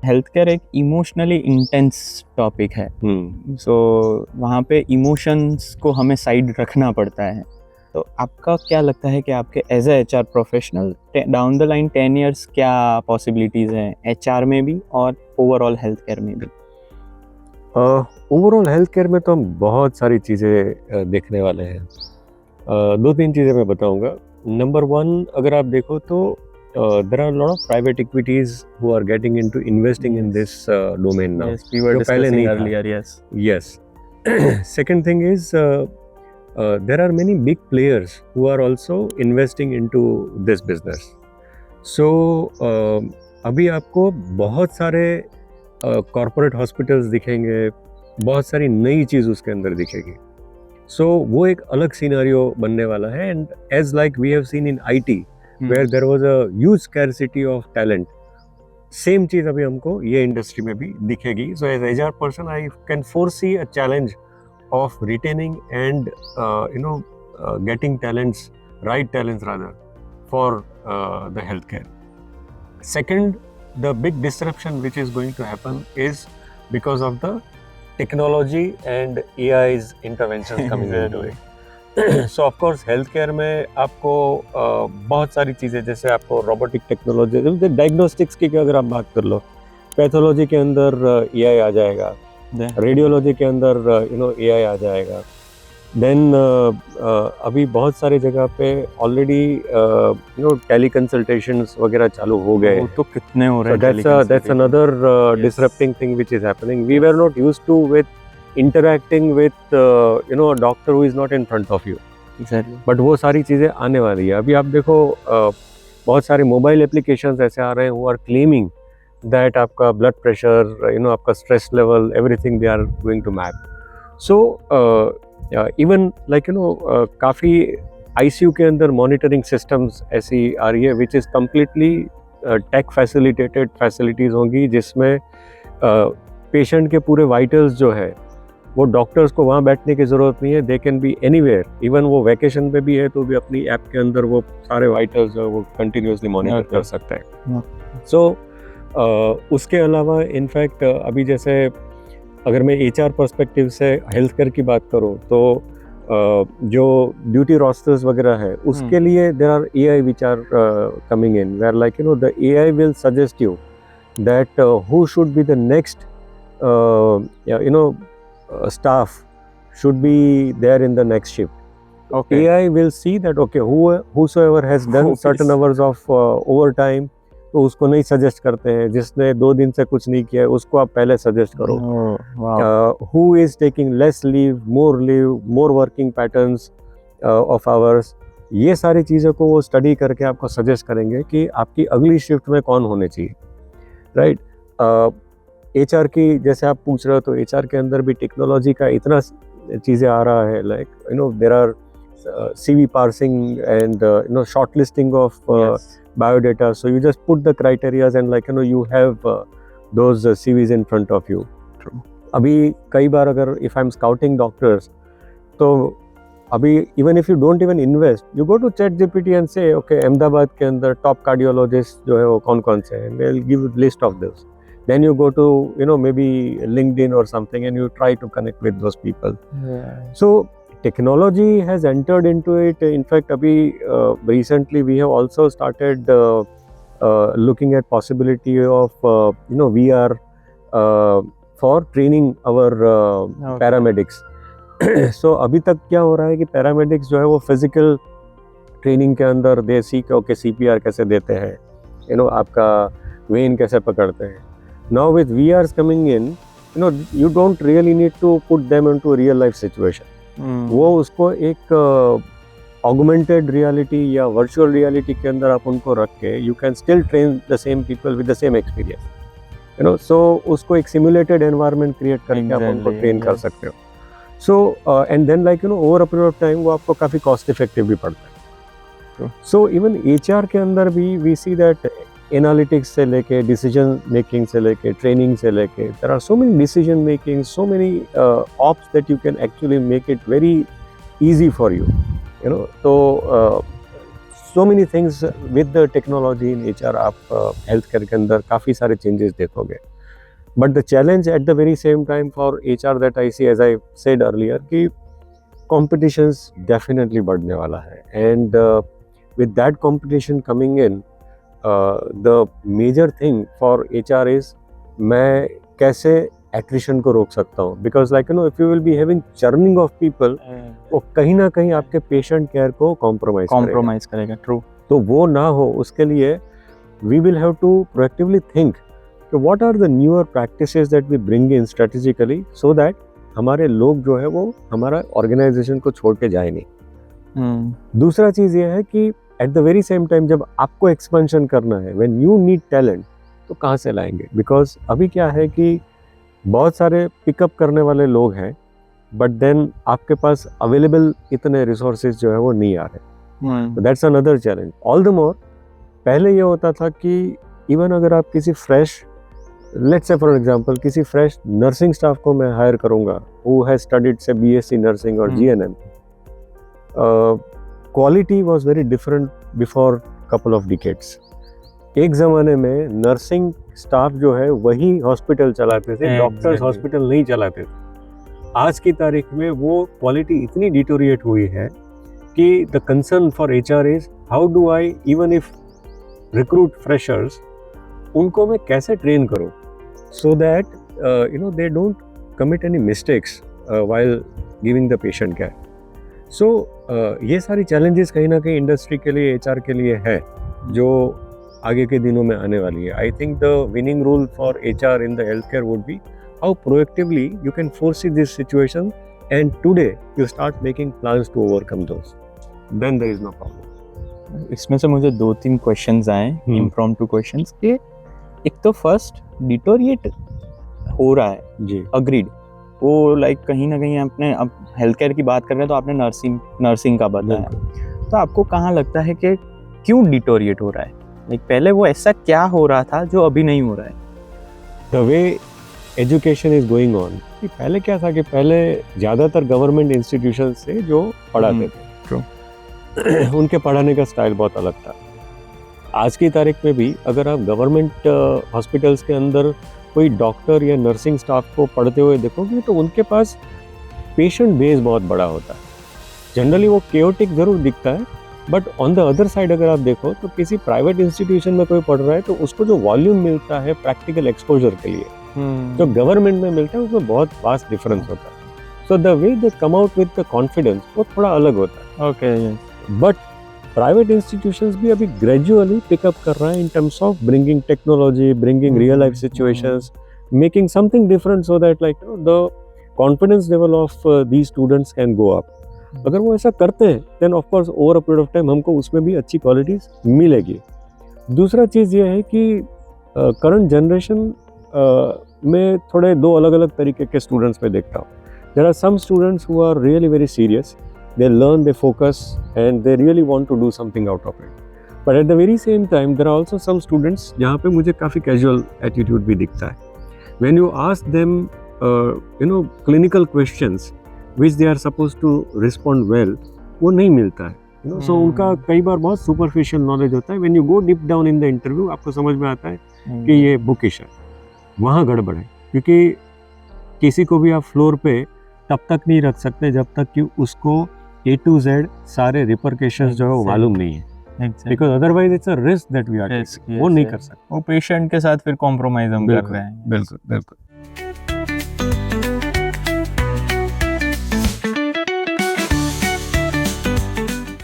Health care एक emotionally intense topic है, सो वहाँ पे इमोशंस को हमें साइड रखना पड़ता है। तो आपका क्या लगता है कि आपके as a HR professional down the line 10 years क्या पॉसिबिलिटीज़ हैं एचआर में भी और ओवरऑल हेल्थ केयर में भी? ओवरऑल हेल्थ केयर में तो हम बहुत सारी चीज़ें देखने वाले हैं। दो तीन चीज़ें मैं बताऊंगा। नंबर वन, अगर आप देखो तो there are a lot of private equities who are getting into investing in this domain now. Yes, we were जो पहले discussing नहीं था। earlier, yes. Yes. Second thing is there are many big players who are also investing into this business. So अभी आपको बहुत सारे corporate hospitals दिखेंगे, बहुत सारी नई चीज़ उसके अंदर दिखेगी। सो वो एक अलग सिनेरियो बनने वाला है। And as like we have seen in IT where there was a huge scarcity of talent, same चीज अभी हमको ये इंडस्ट्री में भी दिखेगी। So as HR person I can foresee a challenge of retaining and getting talents, right talents rather, for the healthcare. Second, the big disruption which is going to happen is because of the technology and AI's interventions coming into it. So of course healthcare में आपको बहुत सारी चीज़ें, जैसे आपको robotic technology, diagnostics की अगर आप बात कर लो, पैथोलॉजी के अंदर AI आ जाएगा, रेडियोलॉजी के अंदर AI आ जाएगा। देन अभी बहुत सारी जगह पे ऑलरेडी टेली कंसल्टेशंस वगैरह चालू हो गए। तो कितने हो रहे हैं? That's another disrupting thing which is happening. We were not used to with interacting with a doctor who is not in front of you. Exactly. But वो सारी चीज़ें आने वाली है। अभी आप देखो बहुत सारे मोबाइल एप्लीकेशंस ऐसे आ रहे हैं हु आर क्लेमिंग दैट आपका ब्लड प्रेशर, आपका stress level, everything they are going to map. So even like काफ़ी ICU के अंदर मॉनिटरिंग सिस्टम्स ऐसी आ रही है which is completely tech facilitated facilities होंगी, जिसमें पेशेंट के पूरे वाइटल्स जो है वो डॉक्टर्स को वहाँ बैठने की ज़रूरत नहीं है। They can be anywhere, even वो वैकेशन पे भी है तो भी अपनी ऐप के अंदर वो सारे वाइटल्स जो है वो कंटिन्यूसली मॉनिटर कर सकते हैं। सो उसके अलावा इनफैक्ट अभी जैसे अगर मैं HR पर्सपेक्टिव से हेल्थ केयर की बात करूं तो जो ड्यूटी रोस्टर्स वगैरह है उसके लिए there are AI which are coming in, where like the AI will suggest you that who should be the next staff should be there in the next shift. Okay. AI will see that okay, whosoever has done certain hours of overtime, तो उसको नहीं suggest करते हैं। जिसने 2 दिन से कुछ नहीं किया है उसको आप पहले सजेस्ट करो। Who is taking less leave, more working patterns of hours, ये सारी चीज़ों को वो स्टडी करके आपको सजेस्ट करेंगे कि आपकी अगली शिफ्ट में कौन होने चाहिए, राइट। HR की जैसे आप पूछ रहे हो तो HR के अंदर भी टेक्नोलॉजी का इतना चीज़ें आ रहा है, like there are CV parsing and shortlisting of biodata. So you just put the criterias and you have those CVs in front of you. True. अभी कई बार अगर if I'm scouting doctors, तो अभी even if you don't even invest, you go to ChatGPT and say okay, Ahmedabad के अंदर top cardiologist जो है वो कौन से हैं, they'll give you list of those. Then you go to maybe LinkedIn or something and you try to connect with those people. Yeah. So technology has entered into it. In fact, abhi recently we have also started looking at possibility of VR for training our paramedics. So अभी तक क्या हो रहा है कि paramedics जो है वो physical training के अंदर दे सीख ओके CPR कैसे देते हैं, आपका वेन कैसे पकड़ते हैं। Now with VRs coming in, you don't really need to put them into a real life situation. वो उसको एक ऑगमेंटेड रियलिटी या वर्चुअल रियलिटी के अंदर आप उनको रख के you can still train the same people with the same experience, so उसको एक सिमुलेटेड एनवायरनमेंट क्रिएट करके आप उनको ट्रेन कर सकते हो। So and then over a period of time वो आपको काफ़ी कॉस्ट इफेक्टिव भी पड़ता है। सो इवन HR के अंदर भी वी सी दैट एनालिटिक्स से लेके डिसीजन मेकिंग से लेके ट्रेनिंग से लेके there are so many decision making, so many ops that you can actually make it very easy for you, तो so many things with the technology in HR. आप health care के अंदर काफ़ी सारे चेंजेस देखोगे, but the challenge at the very same time for HR that I see, as I said earlier, कि competitions definitely बढ़ने वाला है, and with that competition coming in, the major thing for HR is मैं कैसे attrition को रोक सकता हूँ, because like you know, if you will be having churning of people, वो कहीं ना कहीं आपके patient care को compromise करेगा. True. तो वो ना हो, उसके लिए we will have to proactively think कि what are the newer practices that we bring in strategically so that हमारे लोग जो है वो हमारा organization को छोड़ के जाए नहीं. दूसरा चीज़ ये है कि eight the very same time जब आपको एक्सपेंशन करना है, व्हेन यू नीड टैलेंट, तो कहाँ से लाएंगे? बिकॉज अभी क्या है कि बहुत सारे पिकअप करने वाले लोग हैं, बट देन आपके पास अवेलेबल इतने रिसोर्सेज जो है वो नहीं आ रहे. That's another challenge. All the more, पहले ये होता था कि इवन अगर आप किसी fresh, let's say for example किसी फ्रेश नर्सिंग स्टाफ को मैं हायर करूँगा हु हैज स्टडीड से BSc नर्सिंग और GNM, quality was very different before couple of decades. एक ज़माने में नर्सिंग स्टाफ जो है वही हॉस्पिटल चलाते थे, डॉक्टर्स हॉस्पिटल नहीं चलाते थे. आज की तारीख में वो क्वालिटी इतनी डिटोरिएट हुई है कि the concern for HR is how do I, even if recruit freshers, उनको मैं कैसे ट्रेन करूँ so that you know they don't commit any mistakes while giving the patient care. So ये सारी चैलेंजेस कहीं ना कहीं इंडस्ट्री के लिए, HR के लिए है, जो आगे के दिनों में आने वाली है. I think the winning rule for HR in the health care would be how proactively you can foresee this situation and today you start making plans to overcome those, then there is no problem. इसमें से मुझे 2-3 questions आए, impromptu questions के. एक तो first, deteriorate हो रहा है जी, अग्रीड. वो लाइक कहीं ना कहीं आपने, अब हेल्थ केयर की बात कर रहे हैं तो आपने नर्सिंग का बताया, तो आपको कहाँ लगता है कि क्यों डिटोरिएट हो रहा है? लाइक पहले वो ऐसा क्या हो रहा था जो अभी नहीं हो रहा है? The way education is going on, पहले क्या था कि पहले ज़्यादातर गवर्नमेंट इंस्टीट्यूशन से जो पढ़ाते थे उनके पढ़ाने का स्टाइल बहुत अलग था. आज की तारीख में भी अगर आप गवर्नमेंट हॉस्पिटल्स के अंदर कोई डॉक्टर या नर्सिंग स्टाफ को पढ़ते हुए देखोगे तो उनके पास पेशेंट बेस बहुत बड़ा होता है. जनरली वो केओटिक ज़रूर दिखता है, but on the other side अगर आप देखो तो किसी प्राइवेट इंस्टीट्यूशन में कोई पढ़ रहा है तो उसको जो वॉल्यूम मिलता है प्रैक्टिकल एक्सपोजर के लिए, जो गवर्नमेंट में मिलता है उसमें बहुत वास्ट डिफरेंस होता है. So the way they come out with the confidence वो थोड़ा अलग होता है. ओके, बट प्राइवेट इंस्टीट्यूशंस भी अभी ग्रेजुअली पिकअप कर रहा है in terms of bringing technology, bringing real life situations, making something different so that like the confidence level of these students can go up. अगर वो ऐसा करते हैं then of course over a period of time हमको उसमें भी अच्छी qualities मिलेगी. दूसरा चीज़ ये है कि करंट जनरेशन में थोड़े 2 अलग अलग तरीके के स्टूडेंट्स में देखता हूँ. There are some students who are really very serious, they learn, they focus, and they really want to do something out of it. But at the very same time, there are also some students जहाँ पे मुझे काफ़ी casual attitude भी दिखता है. When you ask them, clinical questions which they are supposed to respond well, वो नहीं मिलता है. So उनका कई बार बहुत superficial knowledge होता है. When you go deep down in the interview, आपको समझ में आता है कि ये bookish है. वहाँ गड़बड़ है, क्योंकि किसी को भी आप फ्लोर पे तब तक नहीं रख सकते जब तक कि उसको A to Z सारे रिपरकेशंस जो है वो मालूम नहीं है. Because otherwise it's a risk that we are taking. वो नहीं कर सकते. वो पेशेंट के साथ फिर कॉम्प्रोमाइज हम कर रहे हैं. बिल्कुल बिल्कुल.